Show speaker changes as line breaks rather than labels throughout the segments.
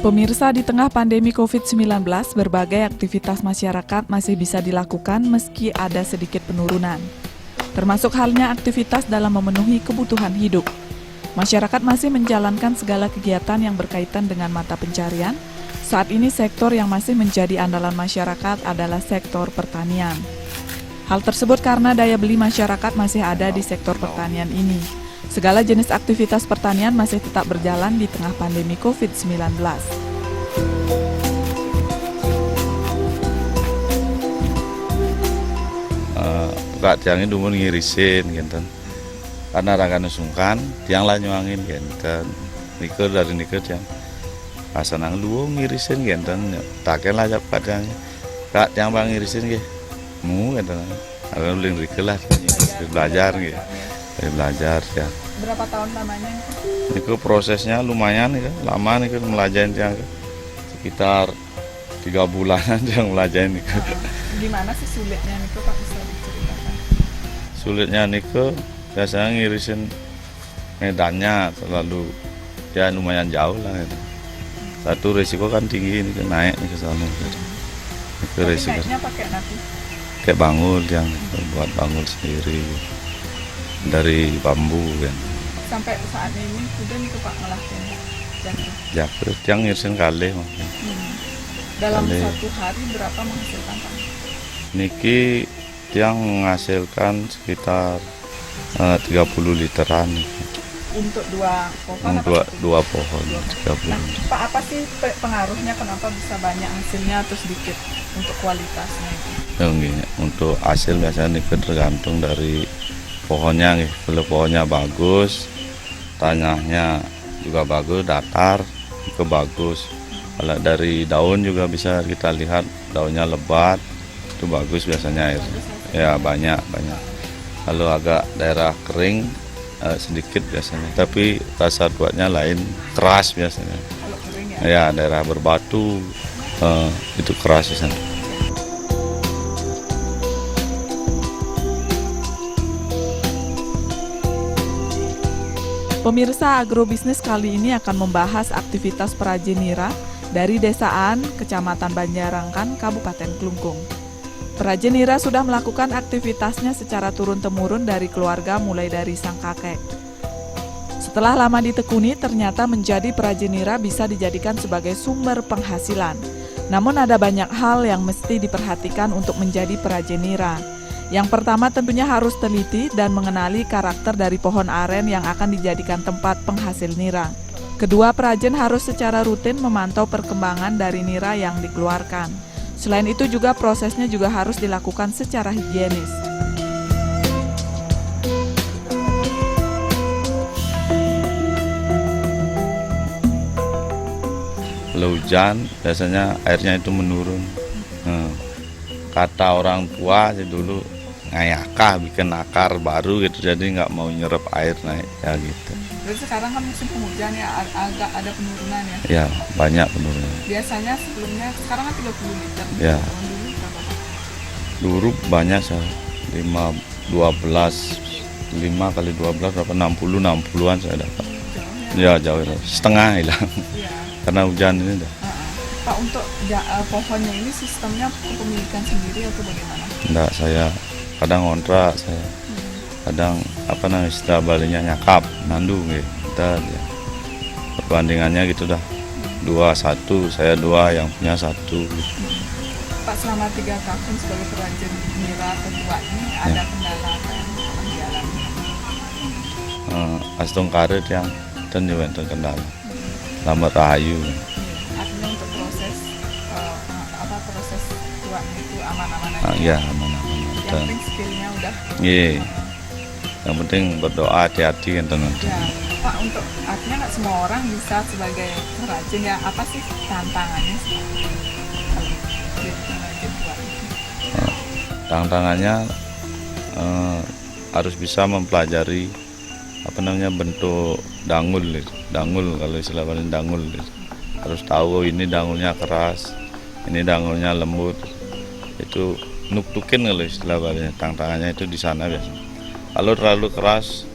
Pemirsa, di tengah pandemi COVID-19, berbagai aktivitas masyarakat masih bisa dilakukan meski ada sedikit penurunan. Termasuk halnya aktivitas dalam memenuhi kebutuhan hidup. Masyarakat masih menjalankan segala kegiatan yang berkaitan dengan mata pencarian. Saat ini sektor yang masih menjadi andalan masyarakat adalah sektor pertanian. Hal tersebut karena daya beli masyarakat masih ada di sektor pertanian ini. Segala jenis aktivitas pertanian masih tetap berjalan di tengah pandemi COVID-19.
Buka tiangnya dulu ngirisin gitu. Karena rakan sungkan, tiang lah nyuangin gitu. Niker dari niker tiang. Pasanang dulu ngirisin gitu. Taken lah cepat tiangnya. Kak tiang bang ngirisin gitu. Mu gitu. Ada beli niker lah. Belajar gitu. Belajar ya.
Berapa tahun lamanya?
Niker prosesnya lumayan gitu. Lama niker melajarin tiang. Sekitar 3 bulanan yang melajarin niker.
Gimana sih sulitnya nih Pak, bisa diceritakan?
Sulitnya nikel biasanya ngirisin medannya terlalu ya lumayan jauh lah gitu. Satu risiko kan tinggi nih naik nih ke sana gitu. Itu risiko.
Naiknya pakai napi?
Kayak bangul yang buat bangul sendiri dari bambu kan.
Sampai saat ini sudah nih Pak ngelakuin
ya yang ngirisin kali
dalam
kali.
Satu hari berapa menghasilkan Pak?
Niki yang menghasilkan sekitar 30 literan
untuk 2 pohon?
Dua pohon 30.
Nah, Pak, apa sih pengaruhnya kenapa bisa banyak hasilnya atau sedikit untuk kualitasnya?
Untuk hasil biasanya niki tergantung dari pohonnya nih. Kalau pohonnya bagus, tanahnya juga bagus, datar itu bagus. Kalau dari daun juga bisa kita lihat daunnya lebat, itu bagus biasanya air. Ya banyak. Kalau agak daerah kering sedikit biasanya, tapi rasa buatnya lain, keras biasanya.
Kalau kering
ya daerah berbatu itu keras biasanya.
Pemirsa, agrobisnis kali ini akan membahas aktivitas perajin nira dari Desa An, Kecamatan Banjarangkan, Kabupaten Klungkung. Perajin nira sudah melakukan aktivitasnya secara turun-temurun dari keluarga mulai dari sang kakek. Setelah lama ditekuni, ternyata menjadi perajin nira bisa dijadikan sebagai sumber penghasilan. Namun ada banyak hal yang mesti diperhatikan untuk menjadi perajin nira. Yang pertama tentunya harus teliti dan mengenali karakter dari pohon aren yang akan dijadikan tempat penghasil nira. Kedua, perajin harus secara rutin memantau perkembangan dari nira yang dikeluarkan. Selain itu juga prosesnya juga harus dilakukan secara higienis.
Kalau hujan biasanya airnya itu menurun. Kata orang tua sih dulu ngayakah bikin akar baru gitu, jadi nggak mau nyerap air naik ya gitu.
Berarti sekarang kan musim penghujan ya, agak ada penurunan ya?
Ya banyak penurunan.
Biasanya sebelumnya sekarang kan 30 liter.
Ya.
Dulu berapa?
Dulu banyak saya 5 kali 12 berapa 60-an saya dapat.
Jauh ya?
Ya jauh, setengah hilang.
Ya.
Karena hujan ini dah.
Pak, untuk pohonnya ini sistemnya kepemilikan sendiri atau bagaimana?
Enggak, saya kadang ngontrak, saya kadang istilah Balinya nyakap, nandu gitu. Kita ya. Perbandingannya gitu dah. 2-1, saya 2, yang punya 1 gitu.
Pak, selama 3 tahun sebagai perajin nira kedua ini ada kendala apa yang dialami?
Astung karet yang dan juga kendala. Lama rahayu.
Artinya untuk proses buatnya itu aman-aman aja.
Ya aman-aman.
Yang penting skillnya udah.
Iya. Yang penting berdoa hati-hati kan teman-teman.
Ya, Pak, untuk artinya nggak semua orang bisa sebagai perajin ya. Apa sih tantangannya kalau jadi perajin buat itu?
Tantangannya harus bisa mempelajari bentuk dangul kalau istilah paling dangul. Harus tahu ini dangulnya keras, ini dangulnya lembut. Itu nuktukin kalau istilah paling tantangannya itu di sana biasanya. Kalau terlalu keras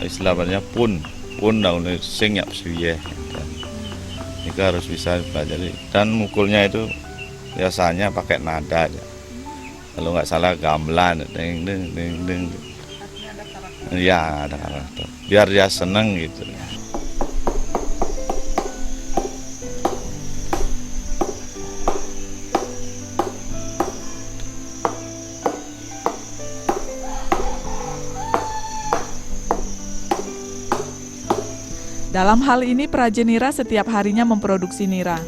istilah paling pun dangulnya sing ya suye. Itu harus bisa dipelajari. Dan mukulnya itu biasanya pakai nada aja. Kalau nggak salah gamelan, ding ding ding ding.
Artinya ada karakter.
Iya, ada karakter. Biar dia seneng gitu.
Dalam hal ini perajin nira setiap harinya memproduksi nira.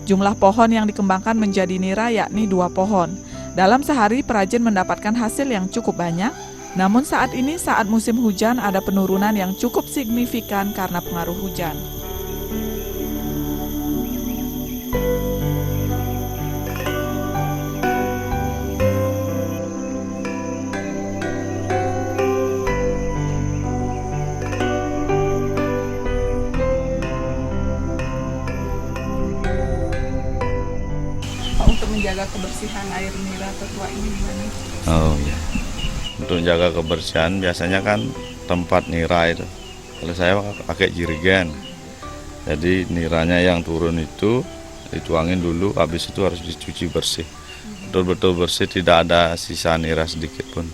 Jumlah pohon yang dikembangkan menjadi nira yakni 2 pohon. Dalam sehari perajin mendapatkan hasil yang cukup banyak. Namun saat ini saat musim hujan ada penurunan yang cukup signifikan karena pengaruh hujan. Untuk menjaga kebersihan air nira tetua ini gimana?
Oh iya. Untuk jaga kebersihan biasanya kan tempat nira itu. Kalau saya pakai jirigen. Jadi niranya yang turun itu dituangin dulu, habis itu harus dicuci bersih. Betul-betul bersih, tidak ada sisa nira sedikit pun.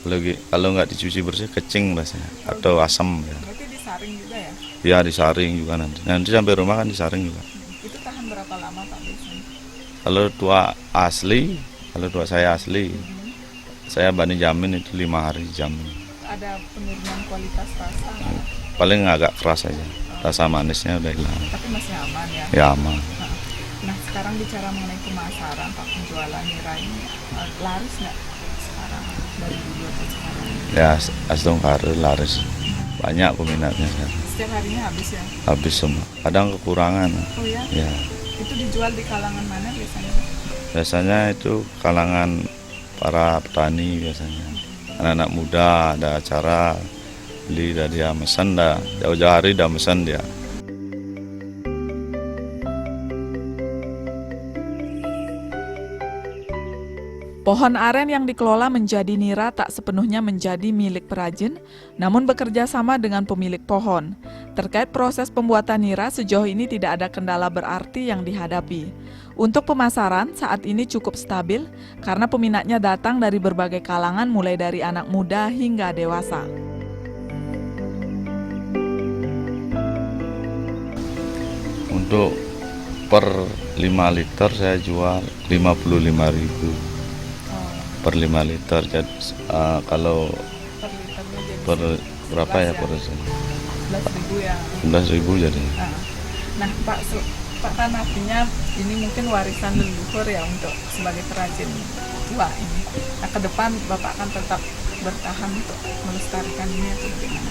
Kalau nggak dicuci bersih kecing rasanya atau asam ya.
Berarti disaring juga ya?
Ya disaring juga nanti. Nanti sampai rumah kan disaring juga.
Itu tahan berapa lama Pak biasanya?
Kalau tua saya asli, saya berani jamin itu 5 hari jamin.
Ada penurunan kualitas rasa,
Paling agak keras aja, rasa manisnya udah hilang.
tapi masih aman ya?
Ya aman.
Nah sekarang bicara mengenai pemasaran Pak, penjualan nira ini laris nggak sekarang dari dulu ke sekarang?
Ya asdong karir laris, banyak peminatnya sekarang.
Setiap harinya habis ya?
Habis semua, kadang kekurangan.
Oh ya?
Ya
Itu dijual di kalangan mana biasanya?
biasanya itu kalangan para petani biasanya. Anak-anak muda ada acara beli dari dia mesen dah, jauh-jauh hari dah mesen dia.
Pohon aren yang dikelola menjadi nira tak sepenuhnya menjadi milik perajin, namun bekerja sama dengan pemilik pohon. Terkait proses pembuatan nira, sejauh ini tidak ada kendala berarti yang dihadapi. Untuk pemasaran, saat ini cukup stabil karena peminatnya datang dari berbagai kalangan mulai dari anak muda hingga dewasa.
Untuk per 5 liter saya jual 55.000 per 5 liter. Jadi kalau per berapa ya per
11.000 ya.
11.000 jadi.
Nah Pak, kan artinya ini mungkin warisan leluhur ya untuk sebagai perajin tua ini. Nah ke depan Bapak akan tetap bertahan untuk melestarikan ini atau bagaimana?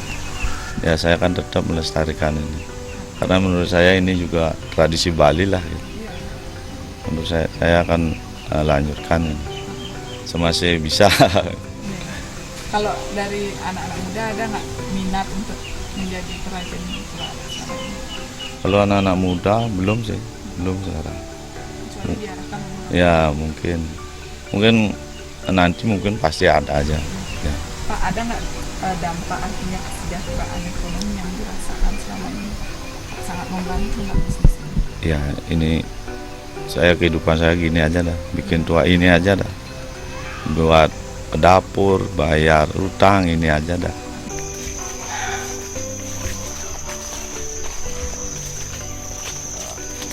Ya saya akan tetap melestarikan ini. Karena menurut saya ini juga tradisi Bali lah. Gitu. Menurut saya akan lanjutkan ini. Semasih bisa.
Kalau dari anak-anak muda ada nggak minat untuk menjadi perajin tua?
Kalau anak-anak muda belum sih, belum sekarang.
Kecuali diarahkan memang.
Ya mungkin nanti mungkin pasti ada aja. Ya.
Pak, ada nggak dampak artinya kesejahteraan ekonomi yang dirasakan selama ini? Sangat membantu nggak bisnis ini?
Ya ini kehidupan saya gini aja dah, bikin tua ini aja dah. Buat ke dapur, bayar utang ini aja dah.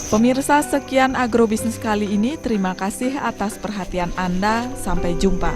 Pemirsa, sekian agrobisnis kali ini. Terima kasih atas perhatian Anda. Sampai jumpa.